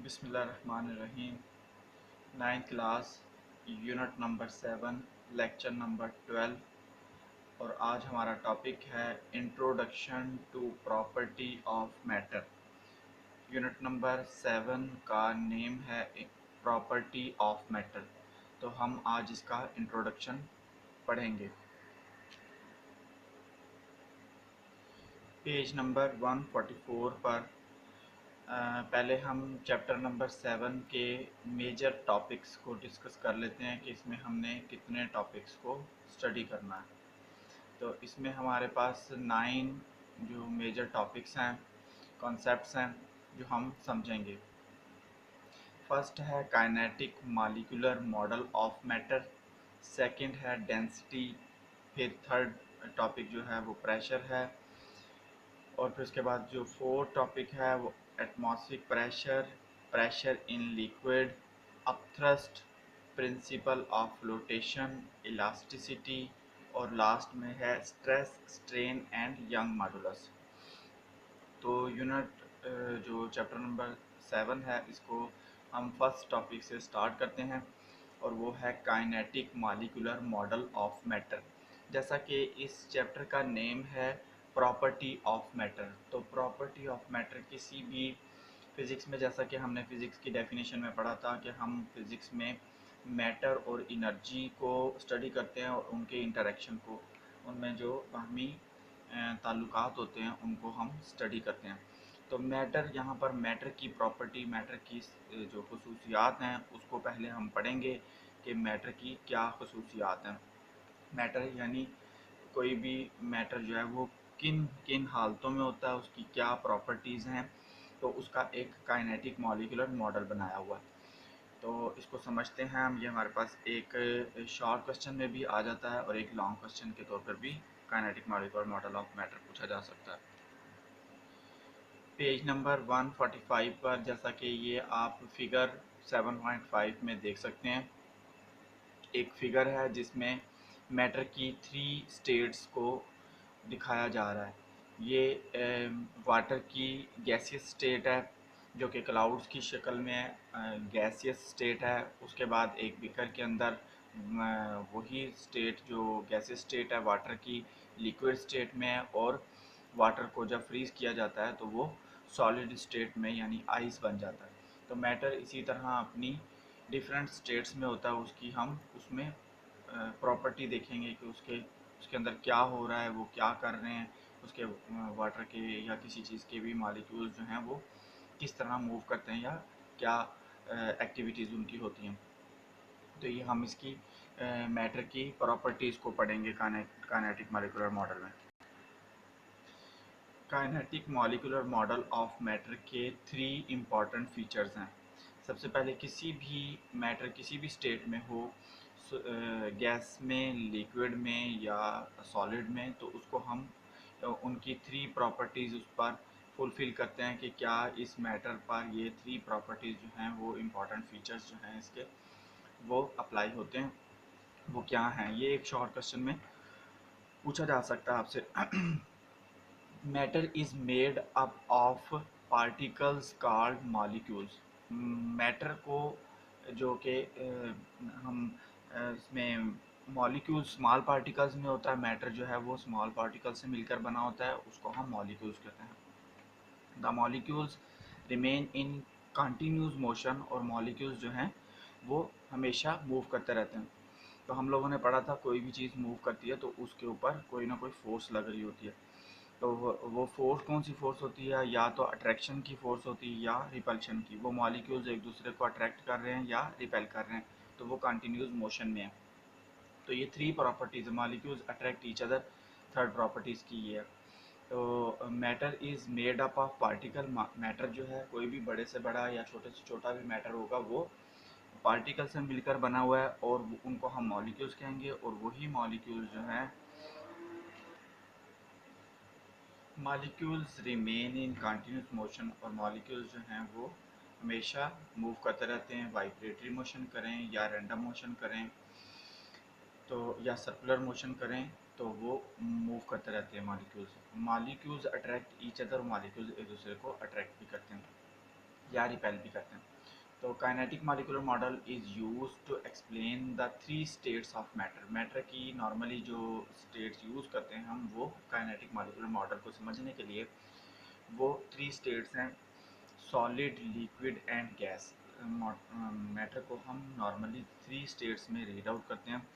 बिस्मिल्लाहिर्रहमानिर्रहीम। 9th class, unit number 7, lecture number 12। और आज हमारा टॉपिक है introduction to property of matter. Unit number 7 का नेम है प्रॉपर्टी ऑफ मैटर। तो हम आज इसका इंट्रोडक्शन पढ़ेंगे। पेज नंबर 144 पर पहले हम चैप्टर नंबर 7 के मेजर टॉपिक्स को डिस्कस कर लेते हैं कि इसमें हमने कितने टॉपिक्स को स्टडी करना है। तो इसमें हमारे पास 9 जो मेजर टॉपिक्स हैं, कॉन्सेप्ट्स हैं जो हम समझेंगे। फर्स्ट है kinetic molecular model of matter, second है डेंसिटी, फिर थर्ड टॉपिक जो है वो प्रेशर है, और फिर उसके बाद जो फोर्थ टॉपिक है वो atmospheric pressure, pressure in liquid, upthrust, principle of flotation, elasticity, और लास्ट में है stress, strain and young modulus. तो यूनिट जो चैप्टर नंबर 7 है इसको हम फर्स्ट टॉपिक से स्टार्ट करते हैं, और वो है kinetic molecular model of matter. जैसा कि इस चैप्टर का नेम है प्रॉपर्टी ऑफ मैटर, तो प्रॉपर्टी ऑफ मैटर किसी भी फिज़िक्स में, जैसा कि हमने फ़िज़िक्स की डेफिनेशन में पढ़ा था कि हम फिज़िक्स में मैटर और एनर्जी को स्टडी करते हैं और उनके इंटरेक्शन को, उनमें जो बाहमी ताल्लुकात होते हैं उनको हम स्टडी करते हैं। तो मैटर, यहाँ पर मैटर की प्रॉपर्टी, मैटर की जो खसूसियात हैं उसको पहले हम पढ़ेंगे कि मैटर की क्या खसूसियात हैं। मैटर यानी कोई भी मैटर जो है वो किन किन हालतों में होता है, उसकी क्या प्रॉपर्टीज़ हैं, तो उसका एक काइनेटिक मॉलिक्यूलर मॉडल बनाया हुआ है। तो इसको समझते हैं हम। ये हमारे पास एक शॉर्ट क्वेश्चन में भी आ जाता है और एक लॉन्ग क्वेश्चन के तौर पर भी kinetic molecular model of matter पूछा जा सकता है। पेज नंबर 145 पर, जैसा कि ये आप फिगर 7.5 में देख सकते हैं, एक फिगर है जिसमें मैटर की 3 स्टेट्स को दिखाया जा रहा है। ये वाटर की गैसियस स्टेट है जो कि क्लाउड्स की शक्ल में है, गैसियस स्टेट है। उसके बाद एक बीकर के अंदर वही स्टेट जो गैसियस स्टेट है वाटर की लिक्विड स्टेट में है, और वाटर को जब फ्रीज़ किया जाता है तो वो सॉलिड स्टेट में यानी आइस बन जाता है। तो मैटर इसी तरह अपनी डिफरेंट स्टेट्स में होता है, उसकी हम उसमें प्रॉपर्टी देखेंगे कि उसके उसके अंदर क्या हो रहा है, वो क्या कर रहे हैं, उसके वाटर के या किसी चीज़ के भी मॉलिक्यूल्स जो हैं वो किस तरह मूव करते हैं या क्या एक्टिविटीज़ उनकी होती हैं। तो ये हम इसकी मैटर की प्रॉपर्टीज़ को पढ़ेंगे काइनेटिक मॉलिक्यूलर मॉडल में। Kinetic molecular model of matter के 3 इम्पॉर्टेंट फीचर्स हैं। सबसे पहले किसी भी मैटर किसी भी स्टेट में हो, गैस में, लिक्विड में या सॉलिड में, तो उसको हम उनकी 3 प्रॉपर्टीज़ उस पर फुलफ़िल करते हैं कि क्या इस मैटर पर ये 3 प्रॉपर्टीज़ जो हैं वो इम्पॉर्टेंट फीचर्स जो हैं इसके वो अप्लाई होते हैं, वो क्या हैं। ये एक शॉर्ट क्वेश्चन में पूछा जा सकता है आपसे। Matter is made up of particles called molecules. Matter को जो कि हम इसमें मॉलिक्यूल स्मॉल पार्टिकल्स में होता है, मैटर जो है वो स्मॉल पार्टिकल से मिलकर बना होता है, उसको हम मॉलिक्यूल्स कहते हैं। The molecules remain in continuous motion, और मॉलिक्यूल्स जो हैं वो हमेशा मूव करते रहते हैं। तो हम लोगों ने पढ़ा था कोई भी चीज़ मूव करती है तो उसके ऊपर कोई ना कोई फोर्स लग रही होती है। तो वो फोर्स कौन सी फोर्स होती है, या तो अट्रैक्शन की फोर्स होती है या रिपल्शन की। वो मॉलिक्यूल्स एक दूसरे को अट्रैक्ट कर रहे हैं या रिपेल कर रहे हैं, तो वो कंटिन्यूस मोशन में है। तो ये 3 properties, molecules attract each other, third properties की ये है। तो matter is made up of particle. Matter जो है कोई भी बड़े से बड़ा या छोटे से छोटा भी मैटर होगा वो पार्टिकल से मिलकर बना हुआ है, और उनको हम मॉलिक्यूल्स कहेंगे। और वही मॉलिक्यूल्स जो हैं, molecules remain in continuous motion, और मॉलिक्यूल्स जो हैं वो हमेशा मूव करते रहते हैं, वाइब्रेटरी मोशन करें या रैंडम मोशन करें तो या सर्कुलर मोशन करें, तो वो मूव करते रहते हैं molecules attract each other, molecules एक दूसरे को अट्रैक्ट भी करते हैं या रिपेल भी करते हैं। तो kinetic molecular model is use to explain the three states of matter. Matter की नॉर्मली जो स्टेट्स यूज़ करते हैं हम, वो काइनेटिक मॉलिक्यूलर मॉडल को समझने के लिए वो थ्री स्टेट्स हैं, solid, liquid and gas. Matter को हम नॉर्मली थ्री स्टेट्स में रीड आउट करते हैं,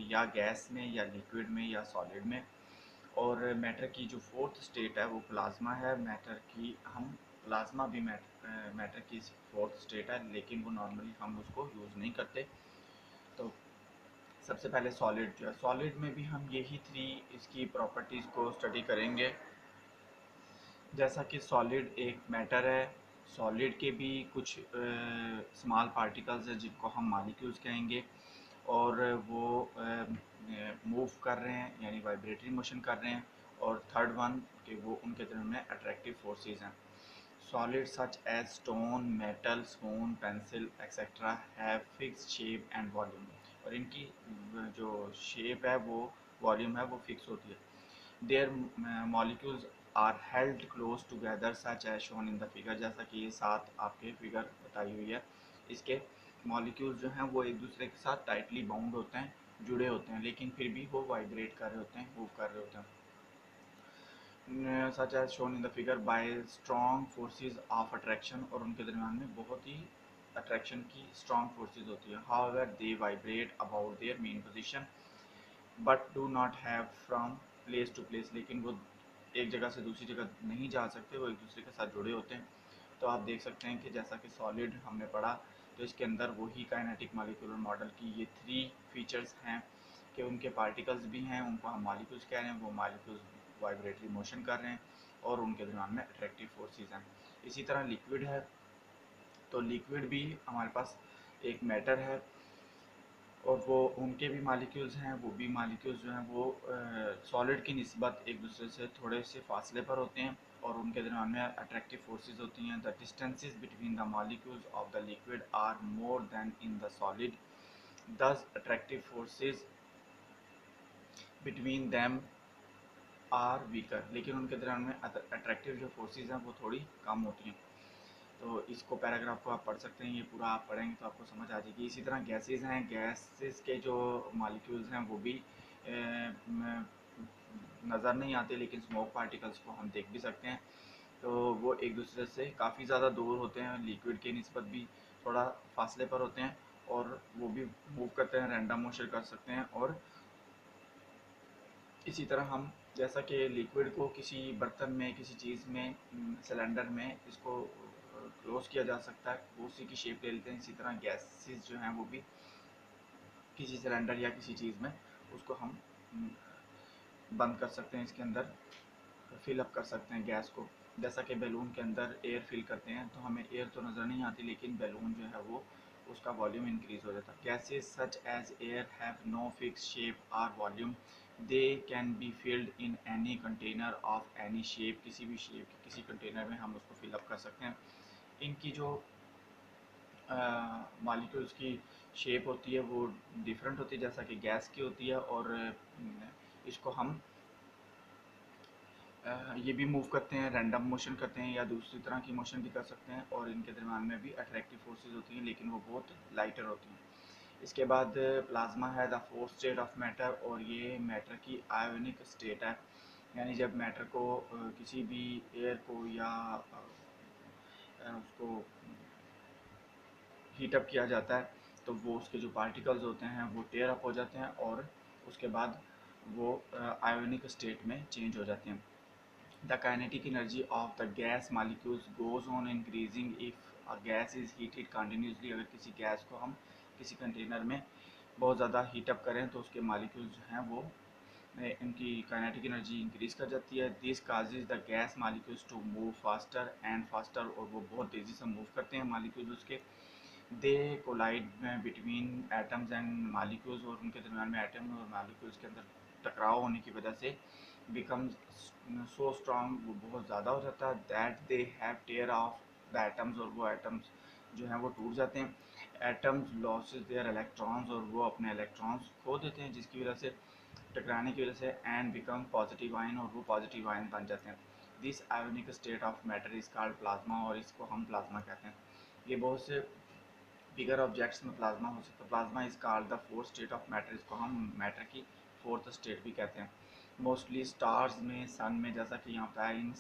या गैस में, या लिक्विड में, या सॉलिड में। और मैटर की जो फोर्थ स्टेट है वो प्लाज्मा है। मैटर की हम प्लाज्मा भी मैटर की फोर्थ स्टेट है, लेकिन वो नॉर्मली हम उसको यूज़ नहीं करते। तो सबसे पहले सॉलिड जो है, सॉलिड में भी हम यही थ्री इसकी प्रॉपर्टीज़ को स्टडी करेंगे। जैसा कि सॉलिड एक मैटर है, सॉलिड के भी कुछ स्मॉल पार्टिकल्स हैं जिनको हम मॉलिक्यूल्स कहेंगे, और वो मूव कर रहे हैं, यानी वाइब्रेटरी मोशन कर रहे हैं। और थर्ड वन कि वो उनके दरमियान में अट्रैक्टिव फोर्सेस हैं। Solid such as stone, metal, spoon, pencil etcetera have fixed shape and volume. और इनकी जो शेप है, वो वॉल्यूम है, वो फिक्स होती है। Their molecules are held close together such as shown in the figure. जैसा कि ये साथ आपके फिगर बताई हुई है, इसके मॉलिक्यूल्स जो हैं वो एक दूसरे के साथ टाइटली बाउंड होते हैं, जुड़े होते हैं, लेकिन फिर भी वो वाइब्रेट कर रहे होते हैं, मूव कर रहे होते हैं। Such as shown in the figure by strong forces of attraction. और उनके दरमियान में बहुत ही अट्रैक्शन की स्ट्रॉन्ग फोर्सेस होती है। However they vibrate about their mean position but do not have from place to place. लेकिन वो एक जगह से दूसरी जगह नहीं जा सकते, वो एक दूसरे के साथ जुड़े होते हैं। तो आप देख सकते हैं कि जैसा कि सॉलिड हमने पढ़ा, तो इसके अंदर वही काइनेटिक मॉलिक्यूलर मॉडल की ये थ्री फीचर्स हैं कि उनके पार्टिकल्स भी हैं, उनको हम मॉलिक्यूल्स कह रहे हैं, वो मॉलिक्यूल्स वाइब्रेटरी मोशन कर रहे हैं, और उनके दरमियान में अट्रैक्टिव फोर्सेस हैं। इसी तरह लिक्विड है, तो लिक्विड भी हमारे पास एक मैटर है, और वो उनके भी मालिक्यूल्स हैं, वो भी मालिक्यूल्स जो हैं वो सॉलिड की निस्बत एक दूसरे से थोड़े से फासले पर होते हैं, और उनके दरमियान में अट्रैक्टिव फोर्सेस होती हैं। The distances between the molecules of the liquid are more than in the solid, thus attractive forces between them are weaker. लेकिन उनके दरमियान में अट्रैक्टिव जो फोर्सेस हैं वो थोड़ी कम होती हैं। तो इसको पैराग्राफ को आप पढ़ सकते हैं, ये पूरा आप पढ़ेंगे तो आपको समझ आ जाएगी। इसी तरह गैसेस हैं, गैसेस के जो मॉलिक्यूल्स हैं वो भी नज़र नहीं आते, लेकिन स्मोक पार्टिकल्स को हम देख भी सकते हैं। तो वो एक दूसरे से काफ़ी ज़्यादा दूर होते हैं, लिक्विड के निस्बत भी थोड़ा फासले पर होते हैं, और वो भी मूव करते हैं, रैंडम मोशन कर सकते हैं। और इसी तरह हम, जैसा कि लिक्विड को किसी बर्तन में, किसी चीज़ में, सिलेंडर में इसको क्लोज किया जा सकता है, वो उसी की शेप ले लेते हैं। इसी तरह गैसेस जो हैं वो भी किसी सिलेंडर या किसी चीज़ में उसको हम बंद कर सकते हैं, इसके अंदर फिल अप कर सकते हैं गैस को। जैसा कि बैलून के अंदर एयर फिल करते हैं, तो हमें एयर तो नज़र नहीं आती, लेकिन बैलून जो है वो उसका वॉल्यूम इंक्रीज हो जाता है। Gases such as air have no fix shape or volume, they can be filled in any container of any shape. किसी भी शेप के किसी कंटेनर में हम उसको फिल अप कर सकते हैं। इनकी जो मॉलिक्यूल्स की शेप होती है वो डिफरेंट होती है, जैसा कि गैस की होती है। और इसको हम ये भी मूव करते हैं, रैंडम मोशन करते हैं, या दूसरी तरह की मोशन भी कर सकते हैं। और इनके दरम्यान में भी अट्रैक्टिव फोर्सेस होती हैं, लेकिन वो बहुत लाइटर होती हैं। इसके बाद प्लाज्मा है the fourth state of matter, और ये मैटर की आयोनिक स्टेट है। यानी जब मैटर को किसी भी एयर को या उसको हीटअप किया जाता है, तो वो उसके जो पार्टिकल्स होते हैं वो टेयर अप हो जाते हैं, और उसके बाद वो आयोनिक स्टेट में चेंज हो जाते हैं। The kinetic energy of the gas molecules goes on increasing if a gas is heated continuously। अगर किसी गैस को हम किसी कंटेनर में बहुत ज़्यादा हीटअप करें, तो उसके मालिक्यूल्स जो हैं वो इनकी काइनेटिक एनर्जी इंक्रीज़ कर जाती है। This causes the gas molecules to move faster and faster, और वो बहुत तेज़ी से मूव करते हैं मालिक्यूल्स उसके। They collide between atoms and molecules, और उनके दरमियान में एटम और मालिक्यूल्स के अंदर टकराव होने की वजह से बिकम्स सो स्ट्रॉन्ग, वो बहुत ज़्यादा हो जाता है, that they have tear of the atoms, और वो एटम्स जो हैं वो टूट जाते हैं। एटम्स लॉसेस देयर इलेक्ट्रॉन्स, और वो अपने इलेक्ट्रॉन्स खो देते हैं, जिसकी वजह से, टकराने की वजह से, एंड बिकम पॉजिटिव आयन, और वो पॉजिटिव आयन बन जाते हैं। This ionic state of matter is called plasma, और इसको हम प्लाज्मा कहते हैं। ये बहुत से बिगर ऑब्जेक्ट्स में प्लाज्मा हो सकता है। Plasma is called the fourth state of matter, इसको हम मैटर की फोर्थ स्टेट भी कहते हैं। मोस्टली स्टार्स में, सन में, जैसा कि यहाँ पे in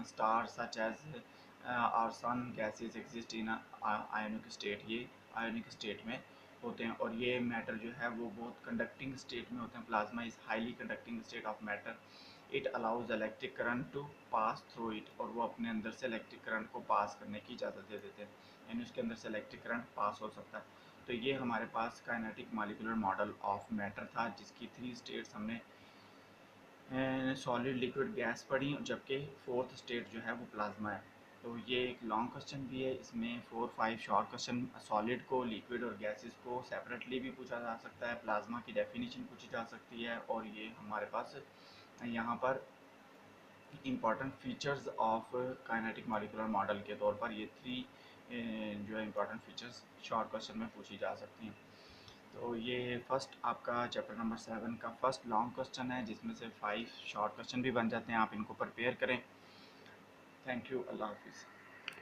star such as our sun gases exist in ionic state, ये आयोनिक स्टेट में होते हैं और ये मैटर जो है वो बहुत कंडक्टिंग स्टेट में होते हैं। Plasma is highly conducting state of matter, it allows electric current to pass through it, और वो अपने अंदर से इलेक्ट्रिक करंट को पास करने की इजाज़त दे देते हैं, यानी उसके अंदर से इलेक्ट्रिक करंट पास हो सकता है। तो ये हमारे पास kinetic molecular model of matter था, जिसकी 3 स्टेट्स हमने सॉलिड लिक्विड गैस पढ़ी, जबकि फोर्थ स्टेट जो है वो प्लाज्मा है। तो ये एक लॉन्ग क्वेश्चन भी है, इसमें 4-5 शॉर्ट क्वेश्चन सॉलिड को, लिक्विड और गैसेस को सेपरेटली भी पूछा जा सकता है, प्लाज्मा की डेफिनेशन पूछी जा सकती है, और ये हमारे पास यहाँ पर important features of kinetic molecular model के तौर पर ये 3 जो है इम्पॉर्टेंट फीचर्स शॉर्ट क्वेश्चन में पूछी जा सकती हैं। तो ये फर्स्ट आपका चैप्टर नंबर 7 का फर्स्ट लॉन्ग क्वेश्चन है, जिसमें से 5 शॉर्ट क्वेश्चन भी बन जाते हैं। आप इनको प्रिपेयर करें। थैंक यू, अल्लाह हाफिज़।